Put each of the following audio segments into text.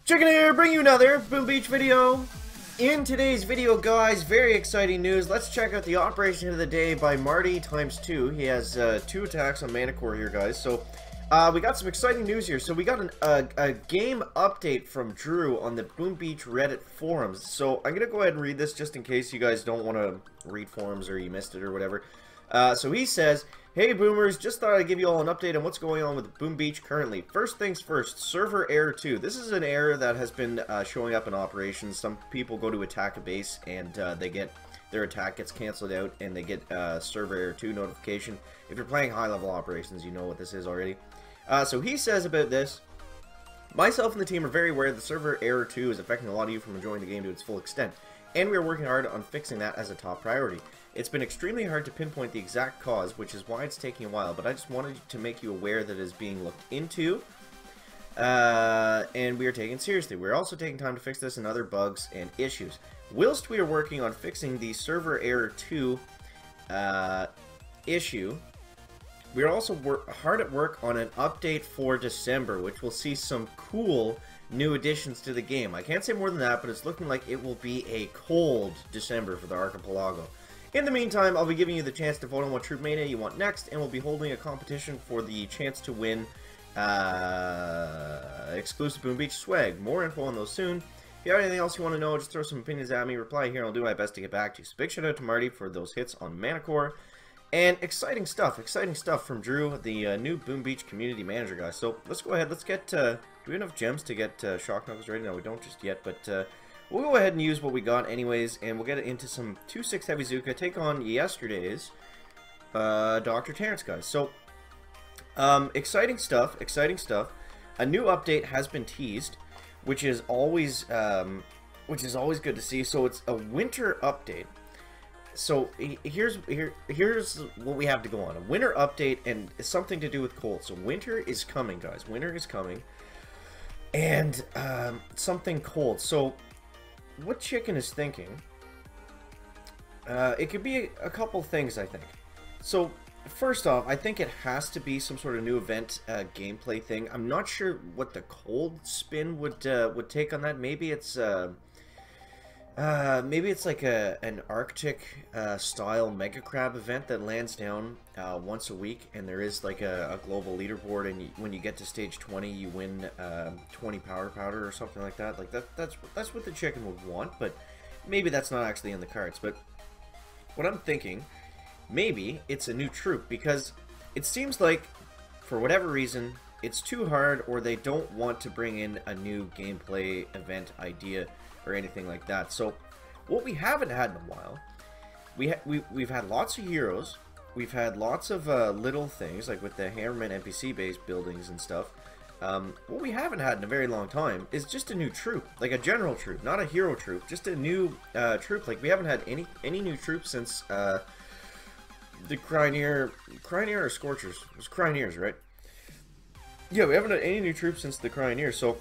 Chicken here, bring you another Boom Beach video. In today's video, guys, very exciting news. Let's check out the operation of the day by Marty ×2. He has 2 attacks on Manicore here, guys. So, we got some exciting news here. So, we got a game update from Drew on the Boom Beach Reddit forums. So, I'm going to go ahead and read this just in case you guys don't want to read forums or you missed it or whatever. So, he says, "Hey Boomers, just thought I'd give you all an update on what's going on with Boom Beach currently. First things first, server error 2. This is an error that has been showing up in operations. Some people go to attack a base and they get their attack gets canceled out and they get server error 2 notification. If you're playing high level operations, you know what this is already. So he says about this, myself and the team are very aware that server error 2 is affecting a lot of you from enjoying the game to its full extent, and we are working hard on fixing that as a top priority. It's been extremely hard to pinpoint the exact cause, which is why it's taking a while, but I just wanted to make you aware that it is being looked into, and we are taking it seriously. We're also taking time to fix this and other bugs and issues. Whilst we are working on fixing the server error 2 issue, we are also hard at work on an update for December, which will see some cool new additions to the game. I can't say more than that, but it's looking like it will be a cold December for the Archipelago. In the meantime, I'll be giving you the chance to vote on what Troop Mania you want next, and we'll be holding a competition for the chance to win exclusive Boom Beach swag. More info on those soon. If you have anything else you want to know, just throw some opinions at me, reply here, and I'll do my best to get back to you. So big shout out to Marty for those hits on Manicore. And exciting stuff from Drew, the new Boom Beach community manager, guys. So let's go ahead, let's get, do we have enough gems to get shock knuckles ready? No, we don't just yet, but we'll go ahead and use what we got anyways, and we'll get into some 2-6 Heavy Zuka, take on yesterday's Dr. Terrence, guys. So, exciting stuff. A new update has been teased, which is always good to see. So it's a winter update. So here's what we have to go on. A winter update, and it's something to do with cold. So winter is coming, guys. Winter is coming. And something cold. So what Chicken is thinking, it could be a couple things, I think. So first off, I think it has to be some sort of new event gameplay thing. I'm not sure what the cold spin would take on that. Maybe it's like an Arctic style Mega Crab event that lands down once a week, and there is like a global leaderboard, and when you get to stage 20, you win 20 power powder or something like that. Like that's what the Chicken would want, but maybe that's not actually in the cards. But what I'm thinking, maybe it's a new troop, because it seems like for whatever reason it's too hard, or they don't want to bring in a new gameplay event idea or anything like that. So what we haven't had in a while, we've had lots of heroes, we've had lots of little things like with the Hammerman NPC based buildings and stuff. What we haven't had in a very long time is just a new troop, like a general troop, not a hero troop, just a new troop. Like we haven't had any new troops since the Crynear or Scorchers. It was Crynears, right? Yeah, we haven't had any new troops since the Crynear. So,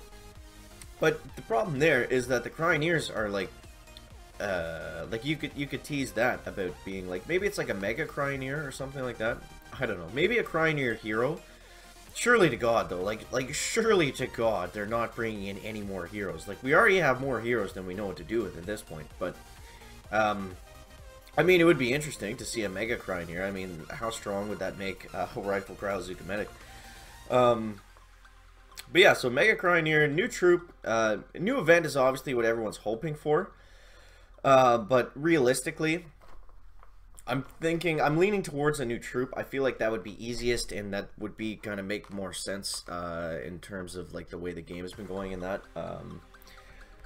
but the problem there is that the Crynears are like you could tease that about being like, maybe it's like a Mega Crynear or something like that. I don't know. Maybe a Crynear hero. Surely to God, though, like surely to God, they're not bringing in any more heroes. Like, we already have more heroes than we know what to do with at this point. But, I mean, it would be interesting to see a Mega Crynear. I mean, how strong would that make a Rifle Cryozuka Medic? But yeah, so Mega Crynear, new troop, new event is obviously what everyone's hoping for. But realistically, I'm leaning towards a new troop. I feel like that would be easiest, and that would be kind of make more sense in terms of like the way the game has been going in that.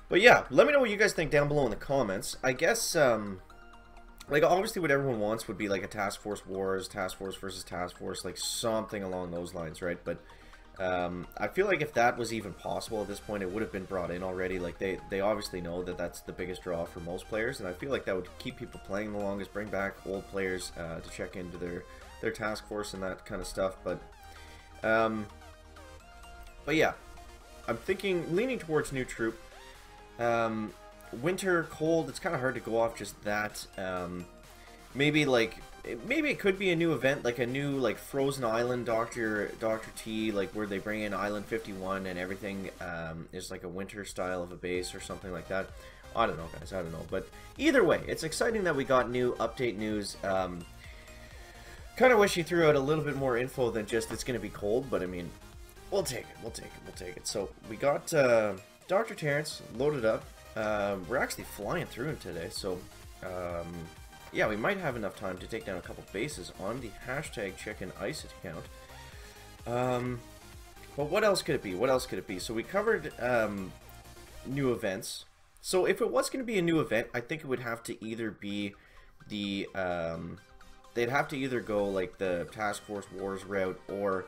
But yeah, let me know what you guys think down below in the comments. I guess like obviously what everyone wants would be like a Task Force Wars, Task Force versus Task Force, like something along those lines, right? But I feel like if that was even possible at this point, it would have been brought in already. Like they obviously know that that's the biggest draw for most players, and I feel like that would keep people playing the longest, bring back old players to check into their task force and that kind of stuff. But yeah, I'm leaning towards new troop. Winter, cold, it's kind of hard to go off just that. Maybe like maybe it could be a new event, like a new like Frozen Island Dr. T, like where they bring in Island 51 and everything is like a winter style of a base or something like that. I don't know, guys. I don't know. But either way, it's exciting that we got new update news. Kind of wish he threw out a little bit more info than just it's going to be cold, but I mean, we'll take it. We'll take it. We'll take it. So we got Dr. Terrence loaded up. We're actually flying through him today, so yeah, we might have enough time to take down a couple bases on the #ChickenIce account. But what else could it be? What else could it be? So we covered new events. So if it was going to be a new event, I think it would have to either be the they'd have to either go like the Task Force Wars route or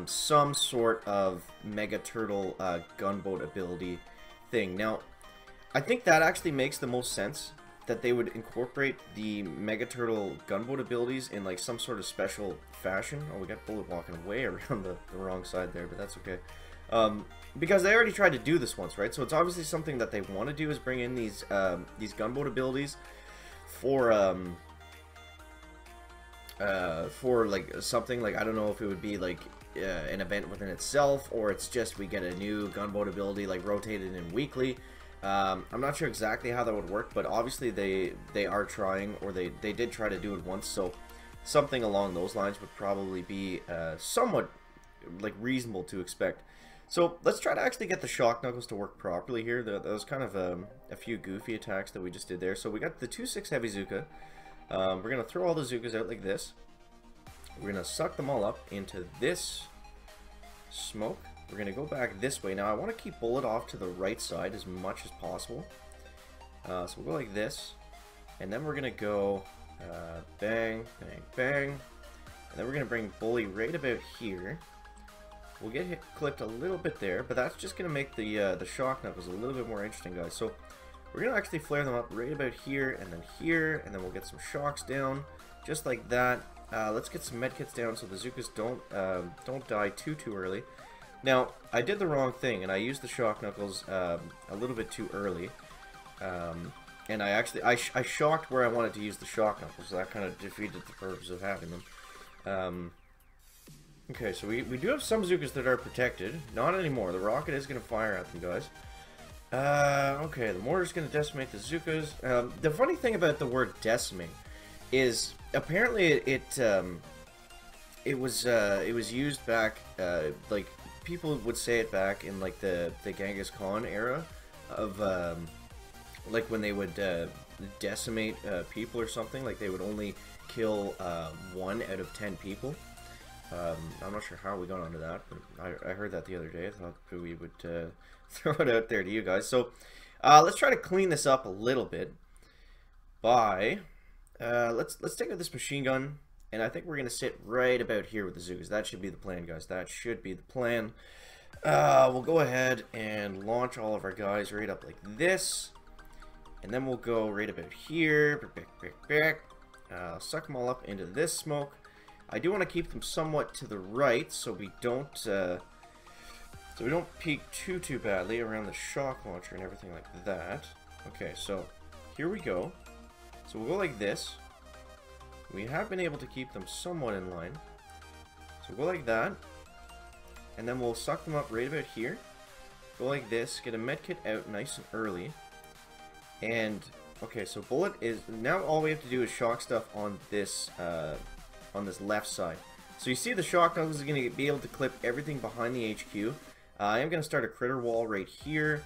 some sort of Mega Turtle gunboat ability thing. Now, I think that actually makes the most sense, that they would incorporate the Mega Turtle gunboat abilities in like some sort of special fashion. Oh, we got Bullet walking away around the wrong side there, but that's okay. Because they already tried to do this once, right? So it's obviously something that they want to do, is bring in these gunboat abilities for like something like, I don't know if it would be like an event within itself, or it's just we get a new gunboat ability like rotated in weekly. I'm not sure exactly how that would work, but obviously they are trying, or they did try to do it once, so something along those lines would probably be somewhat like reasonable to expect. So let's try to actually get the Shock Knuckles to work properly here. That was kind of a few goofy attacks that we just did there. So we got the 2/6 Heavy Zuka. We're going to throw all the Zukas out like this. We're going to suck them all up into this smoke. We're going to go back this way. Now I want to keep Bullet off to the right side as much as possible. So we'll go like this. And then we're going to go bang, bang, bang. And then we're going to bring Bully right about here. We'll get hit clipped a little bit there, but that's just going to make the Shock Knuckles a little bit more interesting, guys. So we're going to actually flare them up right about here, and then we'll get some shocks down, just like that. Let's get some medkits down so the Zukas don't die too early. Now, I did the wrong thing, and I used the Shock Knuckles a little bit too early. And I shocked where I wanted to use the Shock Knuckles, so that kind of defeated the purpose of having them. Okay, so we do have some Zukas that are protected. Not anymore. The rocket is going to fire at them, guys. Okay, the mortar's going to decimate the Zukas. The funny thing about the word decimate is apparently it was used back, like people would say it back in like the Genghis Khan era of like when they would decimate people or something. Like they would only kill 1 out of 10 people. I'm not sure how we got onto that, but I heard that the other day. I thought we would throw it out there to you guys. So let's try to clean this up a little bit by let's take out this machine gun, and I think we're gonna sit right about here with the Zukas. That should be the plan, guys. That should be the plan. We'll go ahead and launch all of our guys right up like this, and then we'll go right about here. Suck them all up into this smoke. I do want to keep them somewhat to the right, so we don't peek too badly around the shock launcher and everything like that. Okay, so here we go. So we'll go like this. We have been able to keep them somewhat in line. So we'll go like that, and then we'll suck them up right about here. Go like this. Get a medkit out nice and early. And okay, so Bullet is now all we have to do is shock stuff on this left side. So you see the Shock Knuckles is going to be able to clip everything behind the HQ. I am going to start a critter wall right here,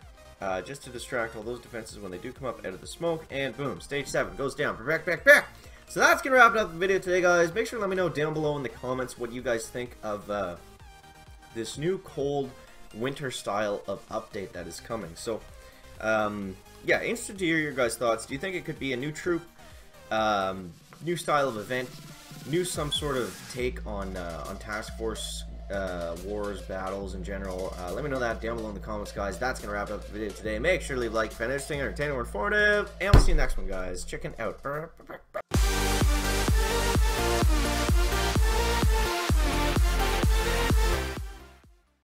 just to distract all those defenses when they do come up out of the smoke. And boom, stage 7 goes down. Back. So that's going to wrap up the video today, guys. Make sure to let me know down below in the comments what you guys think of this new cold winter style of update that is coming. So yeah, interested to hear your guys' thoughts. Do you think it could be a new troop, new style of event, some sort of take on Task Force wars, battles in general? Let me know that down below in the comments, guys. That's going to wrap up the video today. Make sure to leave a like if it's interesting, entertaining, or informative. And we'll see you next one, guys. Chicken out.